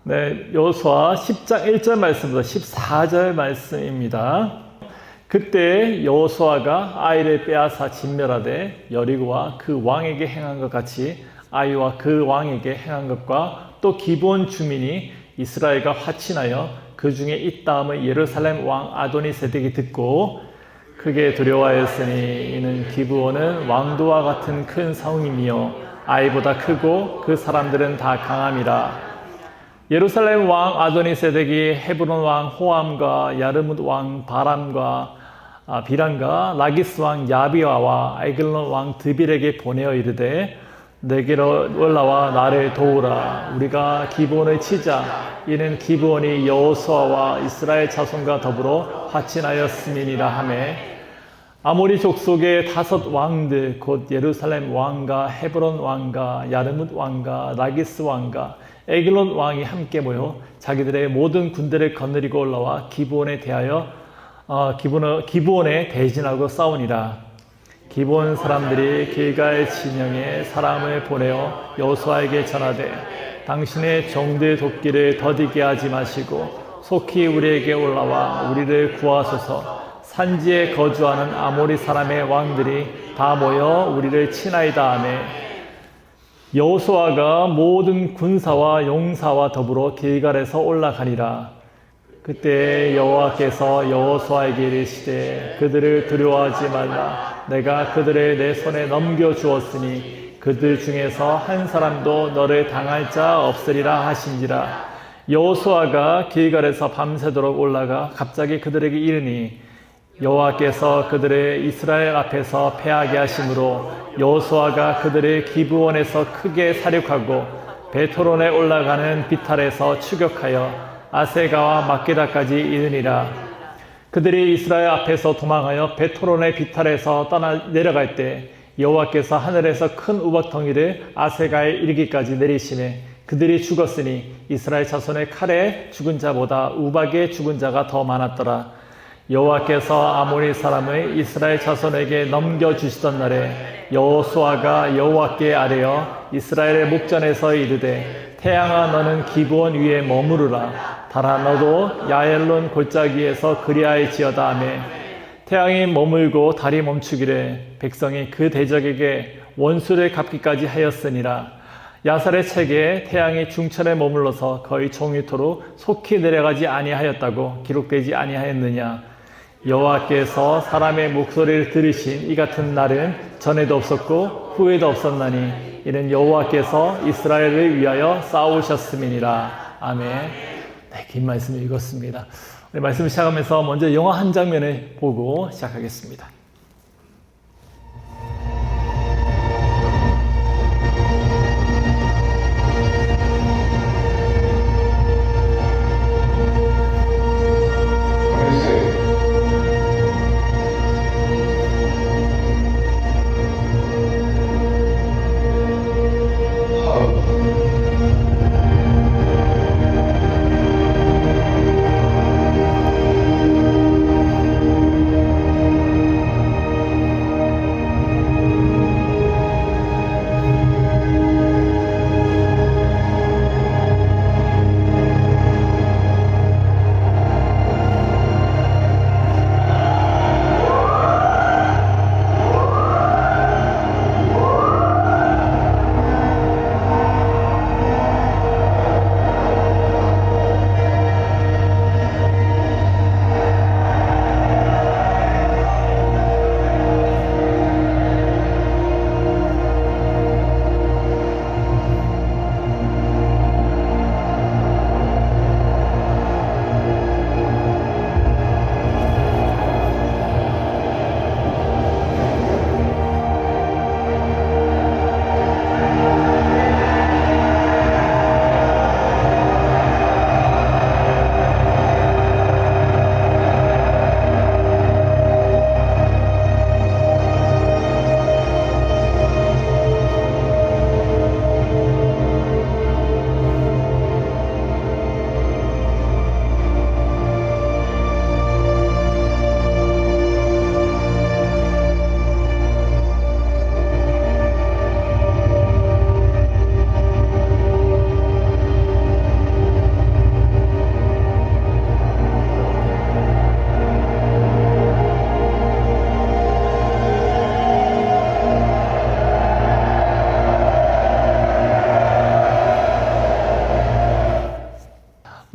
네, 여호수아 10장 1절 말씀부터 14절 말씀입니다. 그때 여호수아가 아이를 빼앗아 진멸하되 여리고와 그 왕에게 행한 것 같이 아이와 그 왕에게 행한 것과 또 기브온 주민이 이스라엘과 화친하여 그 중에 있다함을 예루살렘 왕 아도니세덱이 듣고 크게 두려워하였으니 이는 기브온은 왕도와 같은 큰 성임이요 아이보다 크고 그 사람들은 다 강함이라. 예루살렘 왕 아도니세덱이 헤브론 왕 호암과 야르뭇 왕 바람과 비람과 라기스 왕 야비와와 에글론 왕 드빌에게 보내어 이르되 내게로 올라와 나를 도우라. 우리가 기브온을 치자. 이는 기브온이 여호수아와 이스라엘 자손과 더불어 화친하였음이니라 하매 아모리 족속의 5 왕들 곧 예루살렘 왕과 헤브론 왕과 야르뭇 왕과 라기스 왕과 에글론 왕이 함께 모여 자기들의 모든 군대를 거느리고 올라와 기브온에 대하여 기브온에 대진하고 싸우니라. 기브온 사람들이 길갈 진영에 사람을 보내어 여호수아에게 전하되 당신의 종들 돕기를 더디게 하지 마시고 속히 우리에게 올라와 우리를 구하소서. 산지에 거주하는 아모리 사람의 왕들이 다 모여 우리를 치나이다 하매 여호수아가 모든 군사와 용사와 더불어 길갈에서 올라가니라. 그때 여호와께서 여호수아에게 이르시되 그들을 두려워하지 말라. 내가 그들을 내 손에 넘겨주었으니 그들 중에서 한 사람도 너를 당할 자 없으리라 하신지라. 여호수아가 길갈에서 밤새도록 올라가 갑자기 그들에게 이르니 여호와께서 그들을 이스라엘 앞에서 패하게 하심으로 여호수아가 그들을 기브온에서 크게 사륙하고 베토론에 올라가는 비탈에서 추격하여 아세가와 막게다까지 이르니라. 그들이 이스라엘 앞에서 도망하여 베토론의 비탈에서 내려갈 때 여호와께서 하늘에서 큰 우박덩이를 아세가에 이르기까지 내리시매 그들이 죽었으니 이스라엘 자손의 칼에 죽은 자보다 우박에 죽은 자가 더 많았더라. 여호와께서 아모리 사람을 이스라엘 자손에게 넘겨주시던 날에 여호수아가 여호와께 아뢰어 이스라엘의 목전에서 이르되 태양아 너는 기브온 위에 머무르라. 달아 너도 야엘론 골짜기에서 그리할지어다 하매 태양이 머물고 달이 멈추기를 백성이 그 대적에게 원수를 갚기까지 하였으니라. 야살의 책에 태양이 중천에 머물러서 거의 종이토록 속히 내려가지 아니하였다고 기록되지 아니하였느냐. 여호와께서 사람의 목소리를 들으신 이 같은 날은 전에도 없었고 후에도 없었나니 이는 여호와께서 이스라엘을 위하여 싸우셨음이니라. 아멘. 네, 긴 말씀을 읽었습니다. 우리 말씀을 시작하면서 먼저 영화 한 장면을 보고 시작하겠습니다.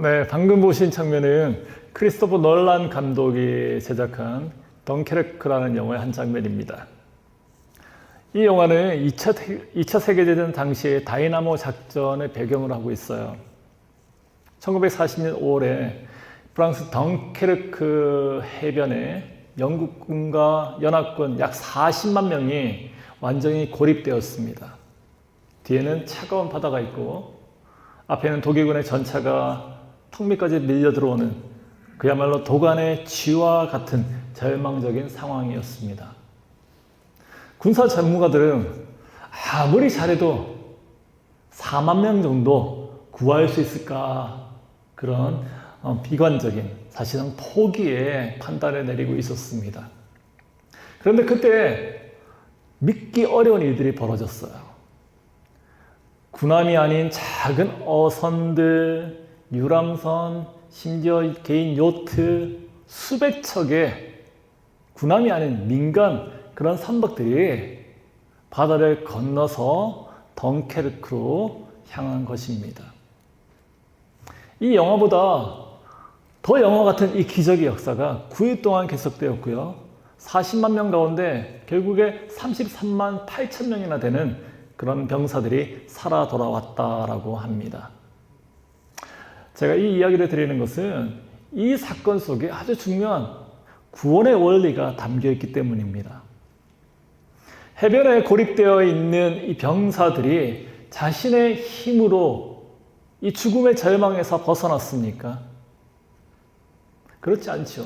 네, 방금 보신 장면은 크리스토퍼 놀란 감독이 제작한 덩케르크라는 영화의 한 장면입니다. 이 영화는 2차 세계대전 당시의 다이나모 작전을 배경으로 하고 있어요. 1940년 5월에 프랑스 덩케르크 해변에 영국군과 연합군 약 40만 명이 완전히 고립되었습니다. 뒤에는 차가운 바다가 있고 앞에는 독일군의 전차가 턱 밑까지 밀려 들어오는 그야말로 도간의 쥐와 같은 절망적인 상황이었습니다. 군사 전문가들은 아무리 잘해도 4만 명 정도 구할 수 있을까 그런 비관적인 사실상 포기의 판단을 내리고 있었습니다. 그런데 그때 믿기 어려운 일들이 벌어졌어요. 군함이 아닌 작은 어선들, 유람선, 심지어 개인 요트 수백 척의 군함이 아닌 민간 그런 선박들이 바다를 건너서 덩케르크로 향한 것입니다. 이 영화보다 더 영화 같은 이 기적의 역사가 9일 동안 계속되었고요. 40만 명 가운데 결국에 33만 8천 명이나 되는 그런 병사들이 살아 돌아왔다라고 합니다. 제가 이 이야기를 드리는 것은 이 사건 속에 아주 중요한 구원의 원리가 담겨 있기 때문입니다. 해변에 고립되어 있는 이 병사들이 자신의 힘으로 이 죽음의 절망에서 벗어났습니까? 그렇지 않죠.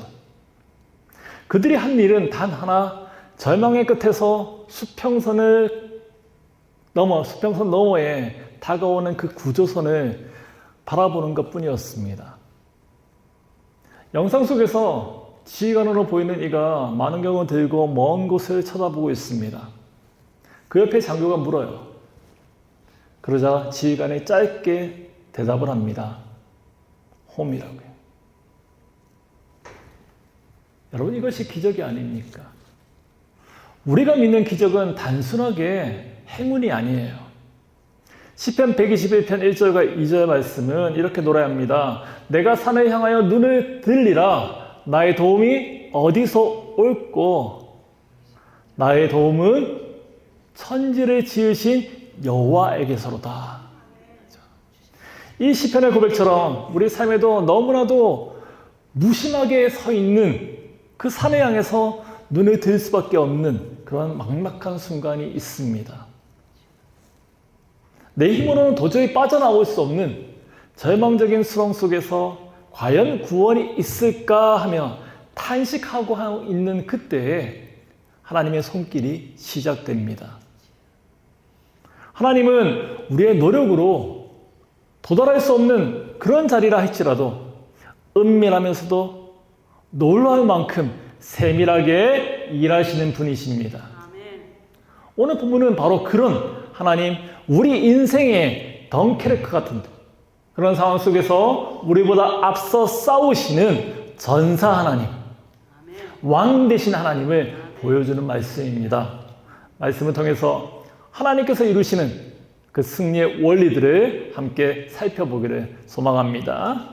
그들이 한 일은 단 하나, 절망의 끝에서 수평선 너머에 다가오는 그 구조선을 바라보는 것 뿐이었습니다. 영상 속에서 지휘관으로 보이는 이가 만원경을 들고 먼 곳을 쳐다보고 있습니다. 그 옆에 장교가 물어요. 그러자 지휘관이 짧게 대답을 합니다. 홈이라고요. 여러분, 이것이 기적이 아닙니까? 우리가 믿는 기적은 단순하게 행운이 아니에요. 시편 121편 1절과 2절 말씀은 이렇게 노래합니다. 내가 산을 향하여 눈을 들리라. 나의 도움이 어디서 올꼬? 나의 도움은 천지를 지으신 여호와에게서로다. 이 시편의 고백처럼 우리 삶에도 너무나도 무심하게 서 있는 그 산을 향해서 눈을 들 수밖에 없는 그런 막막한 순간이 있습니다. 내 힘으로는 도저히 빠져나올 수 없는 절망적인 수렁 속에서 과연 구원이 있을까 하며 탄식하고 있는 그때에 하나님의 손길이 시작됩니다. 하나님은 우리의 노력으로 도달할 수 없는 그런 자리라 할지라도 은밀하면서도 놀라울 만큼 세밀하게 일하시는 분이십니다. 오늘 본문은 바로 그런 하나님, 우리 인생의 덩케르크 같은 그런 상황 속에서 우리보다 앞서 싸우시는 전사 하나님, 왕 되신 하나님을 보여주는 말씀입니다. 말씀을 통해서 하나님께서 이루시는 그 승리의 원리들을 함께 살펴보기를 소망합니다.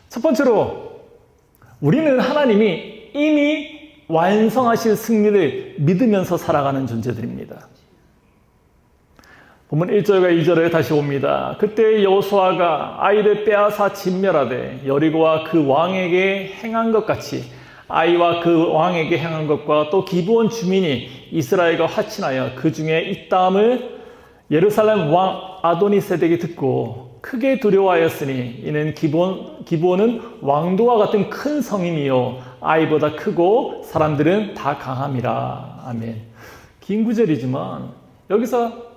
첫 번째로, 우리는 하나님이 이미 완성하신 승리를 믿으면서 살아가는 존재들입니다. 본문 1절과 2절에 다시 봅니다. 그때 여호수아가 아이를 빼앗아 진멸하되 여리고와 그 왕에게 행한 것 같이 아이와 그 왕에게 행한 것과 또 기브온 주민이 이스라엘과 화친하여 그 중에 있다함을 예루살렘 왕 아도니세덱이 듣고 크게 두려워하였으니 이는 기브온은 왕도와 같은 큰 성임이요 아이보다 크고 사람들은 다 강함이라. 아멘. 긴 구절이지만 여기서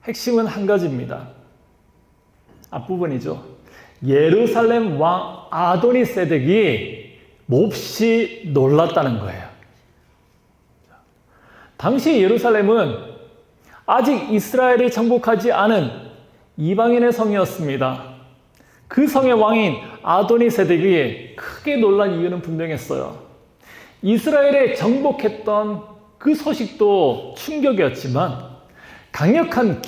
핵심은 한 가지입니다. 앞부분이죠. 예루살렘 왕 아도니세덱이 몹시 놀랐다는 거예요. 당시 예루살렘은 아직 이스라엘이 정복하지 않은 이방인의 성이었습니다. 그 성의 왕인 아도니세덱이 크게 놀란 이유는 분명했어요. 이스라엘에 정복했던 그 소식도 충격이었지만 강력한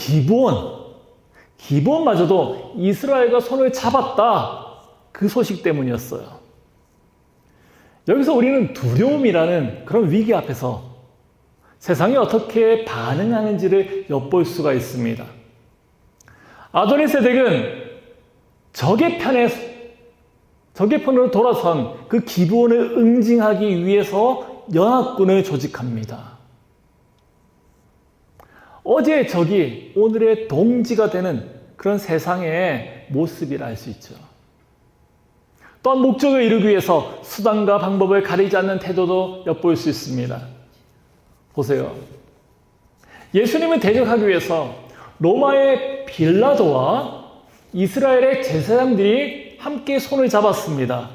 기브온마저도 이스라엘과 손을 잡았다. 그 소식 때문이었어요. 여기서 우리는 두려움이라는 그런 위기 앞에서 세상이 어떻게 반응하는지를 엿볼 수가 있습니다. 아도니세덱은 적의 편으로 돌아선 그 기브온을 응징하기 위해서 연합군을 조직합니다. 어제의 적이 오늘의 동지가 되는 그런 세상의 모습이라 할 수 있죠. 또한 목적을 이루기 위해서 수단과 방법을 가리지 않는 태도도 엿볼 수 있습니다. 보세요. 예수님을 대적하기 위해서 로마의 빌라도와 이스라엘의 제사장들이 함께 손을 잡았습니다.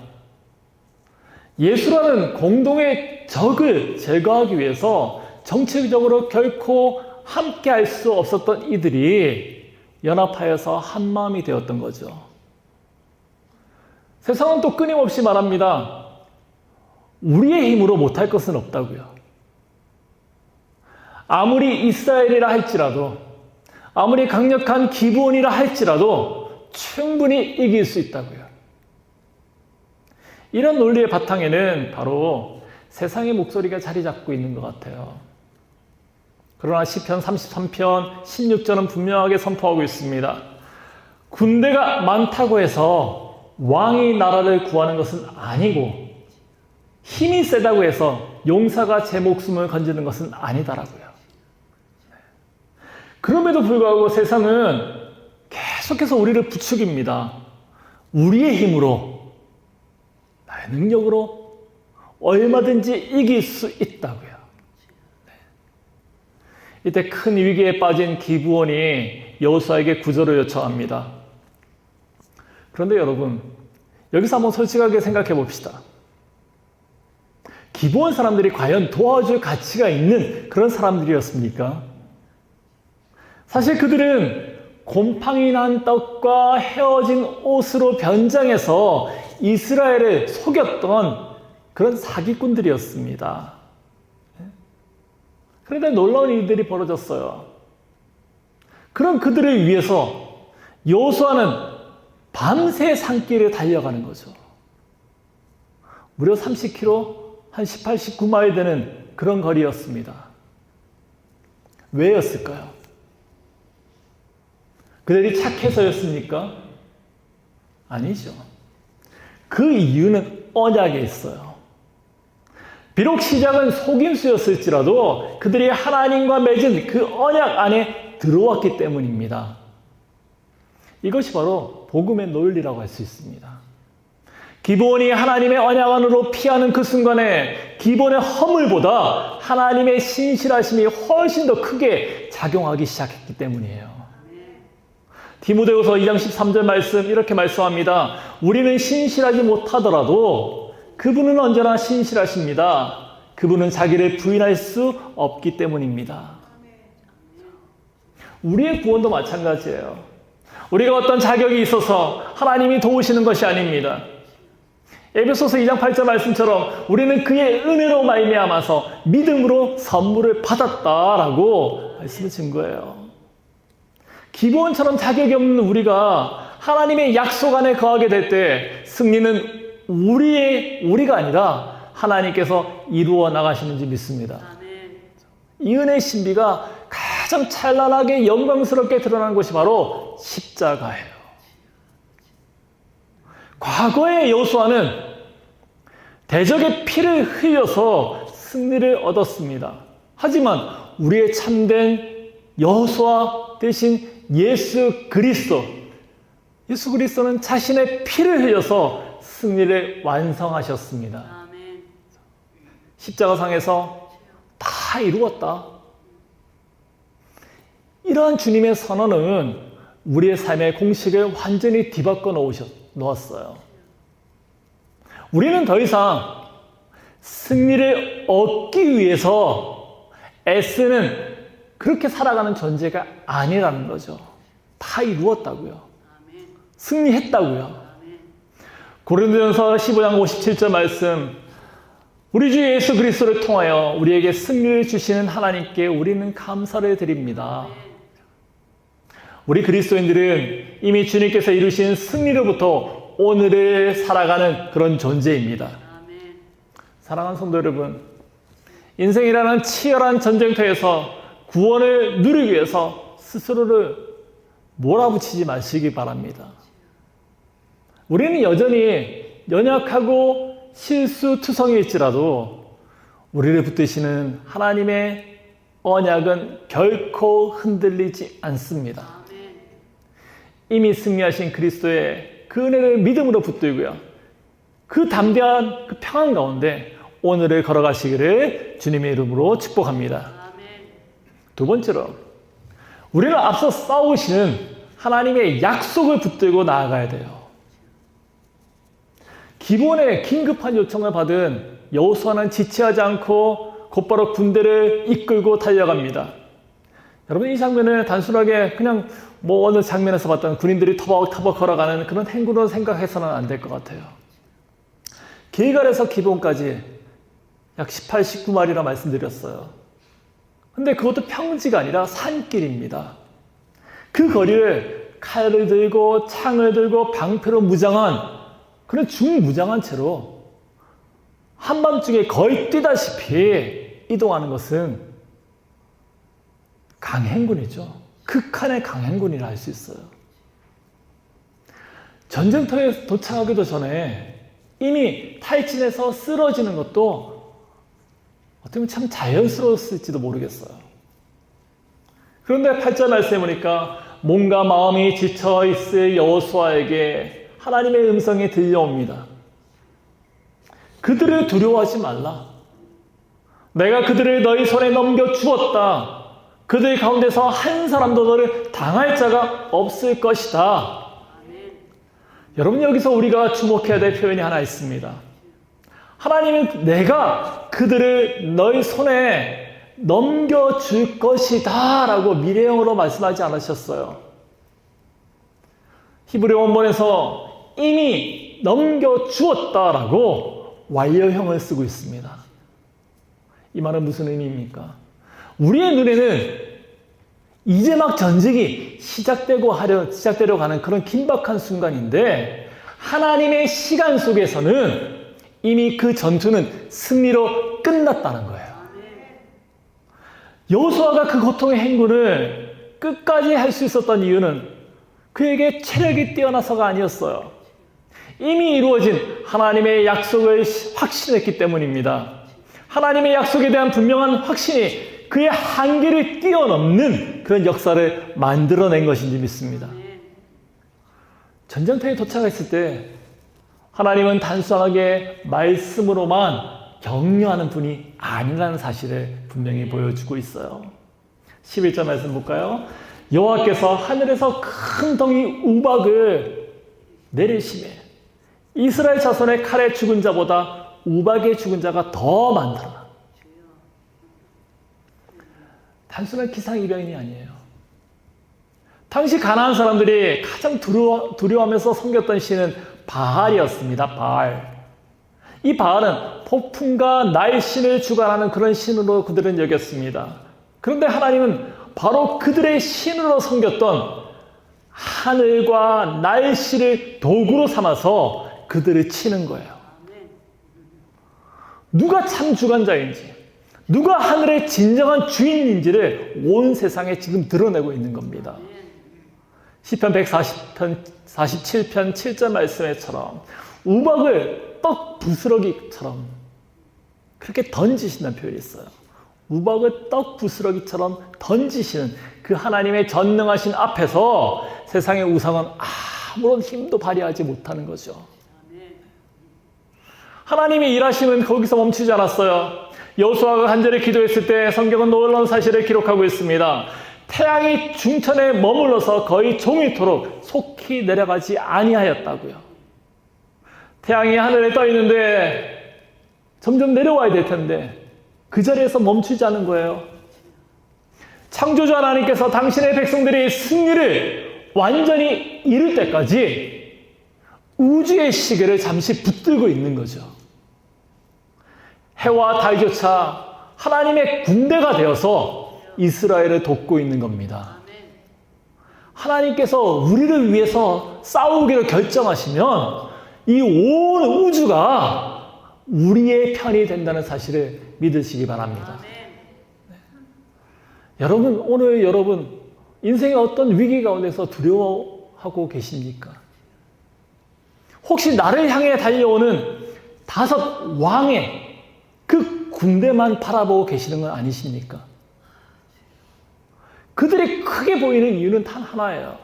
예수라는 공동의 적을 제거하기 위해서 정치적으로 결코 함께 할 수 없었던 이들이 연합하여서 한마음이 되었던 거죠. 세상은 또 끊임없이 말합니다. 우리의 힘으로 못할 것은 없다고요. 아무리 이스라엘이라 할지라도, 아무리 강력한 기브온이라 할지라도 충분히 이길 수 있다고요. 이런 논리의 바탕에는 바로 세상의 목소리가 자리 잡고 있는 것 같아요. 그러나 시편 33편 16절은 분명하게 선포하고 있습니다. 군대가 많다고 해서 왕이 나라를 구하는 것은 아니고 힘이 세다고 해서 용사가 제 목숨을 건지는 것은 아니다라고요. 그럼에도 불구하고 세상은 계속해서 우리를 부추깁니다. 우리의 힘으로, 나의 능력으로 얼마든지 이길 수 있다고요. 이때 큰 위기에 빠진 기브온이 여호수아에게 구조를 요청합니다. 그런데 여러분, 여기서 한번 솔직하게 생각해 봅시다. 기브온 사람들이 과연 도와줄 가치가 있는 그런 사람들이었습니까? 사실 그들은 곰팡이 난 떡과 헤어진 옷으로 변장해서 이스라엘을 속였던 그런 사기꾼들이었습니다. 그런데 놀라운 일들이 벌어졌어요. 그런 그들을 위해서 여호수아는 밤새 산길을 달려가는 거죠. 무려 30km, 한 18, 19마일 되는 그런 거리였습니다. 왜였을까요? 그들이 착해서였습니까? 아니죠. 그 이유는 언약에 있어요. 비록 시작은 속임수였을지라도 그들이 하나님과 맺은 그 언약 안에 들어왔기 때문입니다. 이것이 바로 복음의 논리라고 할 수 있습니다. 기브온이 하나님의 언약 안으로 피하는 그 순간에 기브온의 허물보다 하나님의 신실하심이 훨씬 더 크게 작용하기 시작했기 때문이에요. 디모데후서 2장 13절 말씀 이렇게 말씀합니다. 우리는 신실하지 못하더라도 그분은 언제나 신실하십니다. 그분은 자기를 부인할 수 없기 때문입니다. 우리의 구원도 마찬가지예요. 우리가 어떤 자격이 있어서 하나님이 도우시는 것이 아닙니다. 에베소서 2장 8절 말씀처럼 우리는 그의 은혜로 말미암아서 믿음으로 선물을 받았다라고 말씀을 준 거예요. 기브온처럼 자격이 없는 우리가 하나님의 약속 안에 거하게 될 때 승리는 우리가 아니라 하나님께서 이루어 나가시는 줄 믿습니다. 이 은혜의 신비가 가장 찬란하게 영광스럽게 드러난 것이 바로 십자가예요. 과거의 여호수아는 대적의 피를 흘려서 승리를 얻었습니다. 하지만 우리의 참된 여호수아 대신 예수 그리스도는 자신의 피를 흘려서 승리를 완성하셨습니다. 십자가상에서 다 이루었다. 이러한 주님의 선언은 우리의 삶의 공식을 완전히 뒤바꿔 놓았어요. 우리는 더 이상 승리를 얻기 위해서 애쓰는 그렇게 살아가는 존재가 아니라는 거죠. 다 이루었다고요. 승리했다고요. 고린도전서 15장 57절 말씀, 우리 주 예수 그리스도를 통하여 우리에게 승리를 주시는 하나님께 우리는 감사를 드립니다. 우리 그리스도인들은 이미 주님께서 이루신 승리로부터 오늘을 살아가는 그런 존재입니다. 사랑하는 성도 여러분, 인생이라는 치열한 전쟁터에서 구원을 누리기 위해서 스스로를 몰아붙이지 마시기 바랍니다. 우리는 여전히 연약하고 실수투성이일지라도 우리를 붙드시는 하나님의 언약은 결코 흔들리지 않습니다. 이미 승리하신 그리스도의 그 은혜를 믿음으로 붙들고요, 그 담대한 그 평안 가운데 오늘을 걸어가시기를 주님의 이름으로 축복합니다. 두 번째로, 우리는 앞서 싸우시는 하나님의 약속을 붙들고 나아가야 돼요. 기본에 긴급한 요청을 받은 여호수아는 지체하지 않고 곧바로 군대를 이끌고 달려갑니다. 여러분, 이 장면을 단순하게 그냥 어느 장면에서 봤던 군인들이 터벅터벅 걸어가는 그런 행군으로 생각해서는 안 될 것 같아요. 길갈에서 기본까지 약 18, 19마일이라 말씀드렸어요. 근데 그것도 평지가 아니라 산길입니다. 그 거리를 칼을 들고 창을 들고 방패로 무장한 그런 중무장한 채로 한밤중에 거의 뛰다시피 이동하는 것은 강행군이죠. 극한의 강행군이라 할 수 있어요. 전쟁터에 도착하기도 전에 이미 탈진해서 쓰러지는 것도 어떻게 보면 참 자연스러웠을지도 모르겠어요. 그런데 8절 말씀에 보니까 몸과 마음이 지쳐있을 여호수아에게 하나님의 음성이 들려옵니다. 그들을 두려워하지 말라. 내가 그들을 너희 손에 넘겨주었다. 그들 가운데서 한 사람도 너를 당할 자가 없을 것이다. 여러분, 여기서 우리가 주목해야 될 표현이 하나 있습니다. 하나님은 내가 그들을 너희 손에 넘겨줄 것이다 라고 미래형으로 말씀하지 않으셨어요. 히브리 원문에서 이미 넘겨주었다라고 완료형을 쓰고 있습니다. 이 말은 무슨 의미입니까? 우리의 눈에는 이제 막 전쟁이 시작되려 가는 그런 긴박한 순간인데, 하나님의 시간 속에서는 이미 그 전투는 승리로 끝났다는 거예요. 여호수아가 그 고통의 행군을 끝까지 할 수 있었던 이유는 그에게 체력이 뛰어나서가 아니었어요. 이미 이루어진 하나님의 약속을 확신했기 때문입니다. 하나님의 약속에 대한 분명한 확신이 그의 한계를 뛰어넘는 그런 역사를 만들어낸 것인지 믿습니다. 전쟁터에 도착했을 때 하나님은 단순하게 말씀으로만 격려하는 분이 아니라는 사실을 분명히 보여주고 있어요. 11절 말씀 볼까요? 여호와께서 하늘에서 큰 덩이 우박을 내리시매 이스라엘 자손의 칼에 죽은 자보다 우박에 죽은 자가 더 많더라. 단순한 기상이변이 아니에요. 당시 가나안 사람들이 가장 두려워하면서 섬겼던 신은 바알이었습니다. 바알. 이 바알은 폭풍과 날씨를 주관하는 그런 신으로 그들은 여겼습니다. 그런데 하나님은 바로 그들의 신으로 섬겼던 하늘과 날씨를 도구로 삼아서 그들을 치는 거예요. 누가 참 주관자인지, 누가 하늘의 진정한 주인인지를 온 세상에 지금 드러내고 있는 겁니다. 시편 147편 7절 말씀에처럼 우박을 떡 부스러기처럼 그렇게 던지신다는 표현이 있어요. 우박을 떡 부스러기처럼 던지시는 그 하나님의 전능하신 앞에서 세상의 우상은 아무런 힘도 발휘하지 못하는 거죠. 하나님의 일하심은 거기서 멈추지 않았어요. 여호수아가 간절히 기도했을 때 성경은 놀라운 사실을 기록하고 있습니다. 태양이 중천에 머물러서 거의 종일토록 속히 내려가지 아니하였다고요. 태양이 하늘에 떠 있는데 점점 내려와야 될 텐데 그 자리에서 멈추지 않은 거예요. 창조주 하나님께서 당신의 백성들이 승리를 완전히 이룰 때까지 우주의 시계를 잠시 붙들고 있는 거죠. 해와 달조차 하나님의 군대가 되어서 이스라엘을 돕고 있는 겁니다. 하나님께서 우리를 위해서 싸우기를 결정하시면 이 온 우주가 우리의 편이 된다는 사실을 믿으시기 바랍니다. 네. 여러분, 오늘 여러분 인생의 어떤 위기 가운데서 두려워하고 계십니까? 혹시 나를 향해 달려오는 5 왕의 그 군대만 바라보고 계시는 건 아니십니까? 그들이 크게 보이는 이유는 단 하나예요.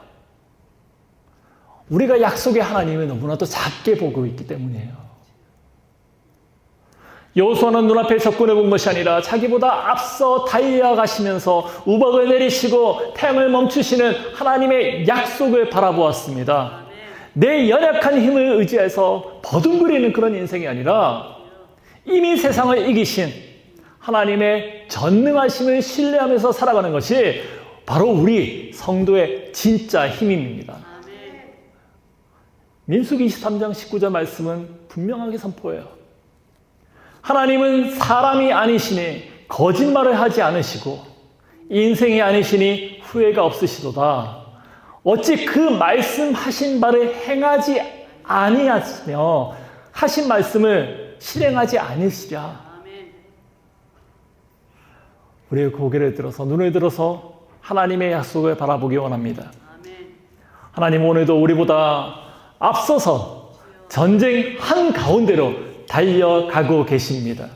우리가 약속의 하나님을 너무나도 작게 보고 있기 때문이에요. 여호수아는 눈앞에 적군을 본 것이 아니라 자기보다 앞서 달려가시면서 우박을 내리시고 태양을 멈추시는 하나님의 약속을 바라보았습니다. 내 연약한 힘을 의지해서 버둥거리는 그런 인생이 아니라 이미 세상을 이기신 하나님의 전능하심을 신뢰하면서 살아가는 것이 바로 우리 성도의 진짜 힘입니다. 민수기 23장 19절 말씀은 분명하게 선포해요. 하나님은 사람이 아니시니 거짓말을 하지 않으시고 인생이 아니시니 후회가 없으시도다. 어찌 그 말씀하신 바를 행하지 아니하시며 하신 말씀을 실행하지 않으시랴. 우리의 고개를 들어서 눈을 들어서 하나님의 약속을 바라보기 원합니다. 하나님 오늘도 우리보다 앞서서 전쟁 한가운데로 달려가고 계십니다.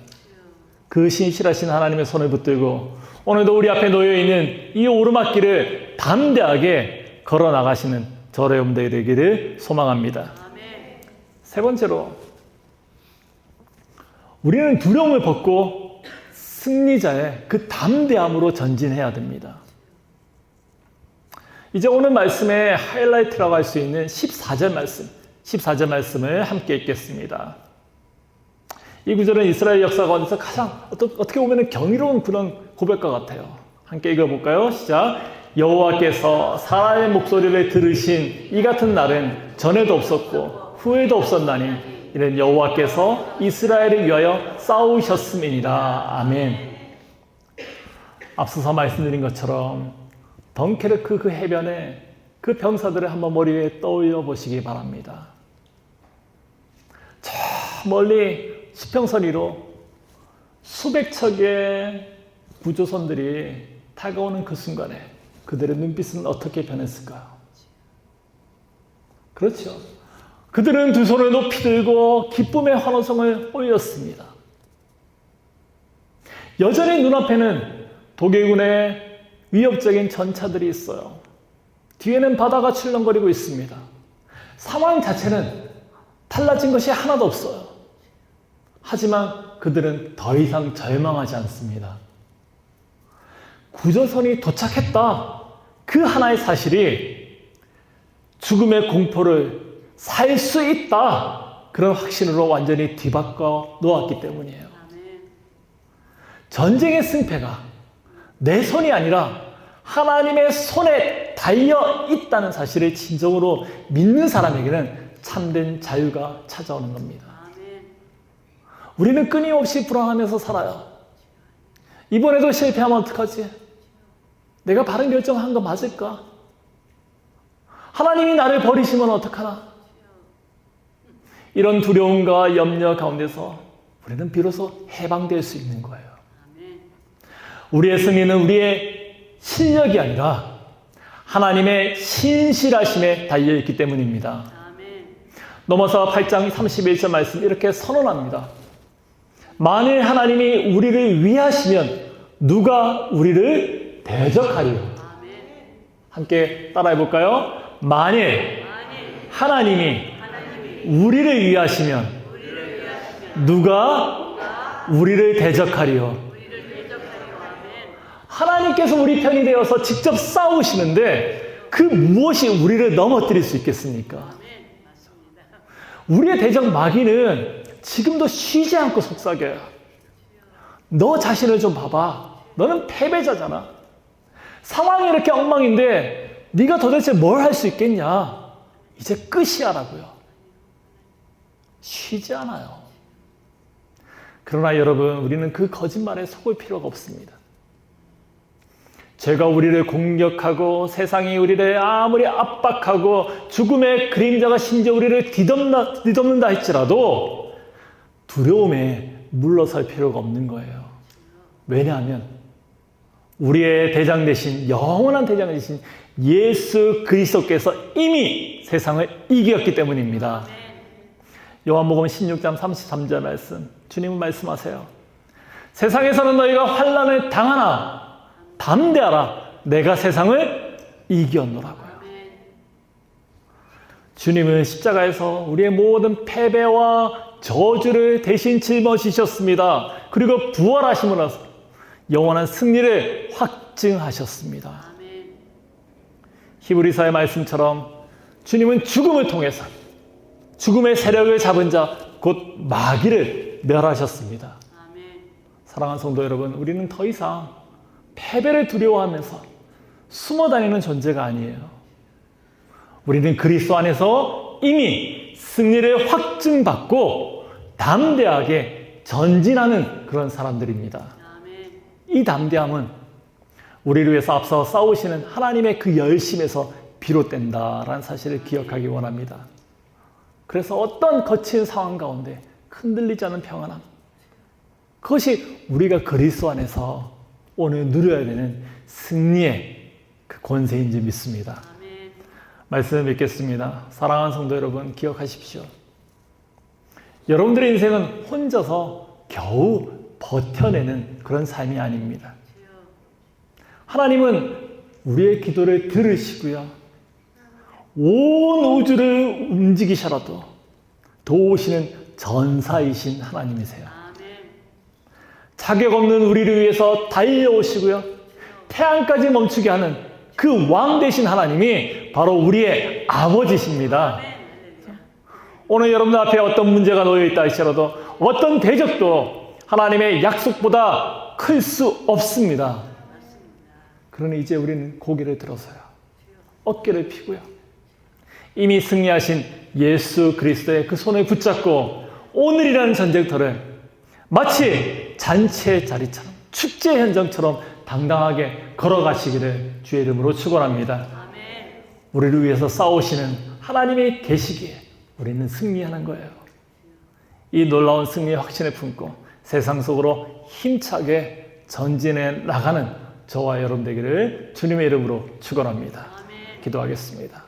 그 신실하신 하나님의 손을 붙들고 오늘도 우리 앞에 놓여있는 이 오르막길을 담대하게 걸어 나가시는 저의 여러분들이 되기를 소망합니다. 3번째로 우리는 두려움을 벗고 승리자의 그 담대함으로 전진해야 됩니다. 이제 오늘 말씀의 하이라이트라고 할 수 있는 14절 말씀을 함께 읽겠습니다. 이 구절은 이스라엘 역사 가운데서 가장 어떻게 보면 경이로운 그런 고백과 같아요. 함께 읽어볼까요? 시작. 여호와께서 사람의 목소리를 들으신 이 같은 날은 전에도 없었고 후에도 없었나니 이는 여호와께서 이스라엘을 위하여 싸우셨음이니라. 아멘. 앞서서 말씀드린 것처럼 덩케르크 그 해변에 그 병사들을 한번 머리 위에 떠올려 보시기 바랍니다. 저 멀리 수평선 위로 수백 척의 구조선들이 다가오는 그 순간에 그들의 눈빛은 어떻게 변했을까요? 그렇죠. 그들은 두 손을 높이 들고 기쁨의 환호성을 올렸습니다. 여전히 눈앞에는 독일군의 위협적인 전차들이 있어요. 뒤에는 바다가 출렁거리고 있습니다. 상황 자체는 달라진 것이 하나도 없어요. 하지만 그들은 더 이상 절망하지 않습니다. 구조선이 도착했다. 그 하나의 사실이 죽음의 공포를 살 수 있다. 그런 확신으로 완전히 뒤바꿔 놓았기 때문이에요. 전쟁의 승패가 내 손이 아니라 하나님의 손에 달려 있다는 사실을 진정으로 믿는 사람에게는 참된 자유가 찾아오는 겁니다. 우리는 끊임없이 불안하면서 살아요. 이번에도 실패하면 어떡하지? 내가 바른 결정한 거 맞을까? 하나님이 나를 버리시면 어떡하나? 이런 두려움과 염려 가운데서 우리는 비로소 해방될 수 있는 거예요. 우리의 승리는 우리의 실력이 아니라 하나님의 신실하심에 달려있기 때문입니다. 넘어서 8장 31절 말씀 이렇게 선언합니다. 만일 하나님이 우리를 위하시면 누가 우리를 대적하리요? 함께 따라해 볼까요? 만일 하나님이 우리를 위하시면 누가 우리를 대적하리요? 하나님께서 우리 편이 되어서 직접 싸우시는데 그 무엇이 우리를 넘어뜨릴 수 있겠습니까? 우리의 대적 마귀는 지금도 쉬지 않고 속삭여요. 너 자신을 좀 봐봐. 너는 패배자잖아. 상황이 이렇게 엉망인데 네가 도대체 뭘 할 수 있겠냐? 이제 끝이야라고요. 쉬지 않아요. 그러나 여러분, 우리는 그 거짓말에 속을 필요가 없습니다. 죄가 우리를 공격하고 세상이 우리를 아무리 압박하고 죽음의 그림자가 심지어 우리를 뒤덮는다 할지라도 두려움에 물러설 필요가 없는 거예요. 왜냐하면 우리의 대장 되신 영원한 대장 되신 예수 그리스도께서 이미 세상을 이겼기 때문입니다. 요한복음 16장 33절 말씀, 주님은 말씀하세요. 세상에서는 너희가 환난을 당하나 담대하라, 내가 세상을 이겼노라고요. 주님은 십자가에서 우리의 모든 패배와 저주를 대신 짊어지셨습니다. 그리고 부활하심으로 영원한 승리를 확증하셨습니다. 히브리서의 말씀처럼 주님은 죽음을 통해서 죽음의 세력을 잡은 자, 곧 마귀를 멸하셨습니다. 사랑하는 성도 여러분, 우리는 더 이상 패배를 두려워하면서 숨어 다니는 존재가 아니에요. 우리는 그리스도 안에서 이미 승리를 확증받고 담대하게 전진하는 그런 사람들입니다. 이 담대함은 우리를 위해서 앞서 싸우시는 하나님의 그 열심에서 비롯된다라는 사실을 기억하기 원합니다. 그래서 어떤 거친 상황 가운데 흔들리지 않은 평안함, 그것이 우리가 그리스도 안에서 오늘 누려야 되는 승리의 그 권세인 줄 믿습니다. 말씀을 믿겠습니다. 사랑하는 성도 여러분, 기억하십시오. 여러분들의 인생은 혼자서 겨우 버텨내는 그런 삶이 아닙니다. 하나님은 우리의 기도를 들으시고요, 온 우주를 움직이셔라도 도우시는 전사이신 하나님이세요. 자격 없는 우리를 위해서 달려오시고요, 태양까지 멈추게 하는 그 왕 되신 하나님이 바로 우리의 아버지십니다. 오늘 여러분들 앞에 어떤 문제가 놓여 있다 할지라도 어떤 대적도 하나님의 약속보다 클 수 없습니다. 그러니 이제 우리는 고개를 들어서요, 어깨를 펴고요, 이미 승리하신 예수 그리스도의 그 손을 붙잡고 오늘이라는 전쟁터를 마치 잔치의 자리처럼, 축제 현장처럼 당당하게 걸어가시기를 주의 이름으로 축원합니다. 우리를 위해서 싸우시는 하나님이 계시기에 우리는 승리하는 거예요. 이 놀라운 승리의 확신을 품고 세상 속으로 힘차게 전진해 나가는 저와 여러분 되기를 주님의 이름으로 축원합니다. 기도하겠습니다.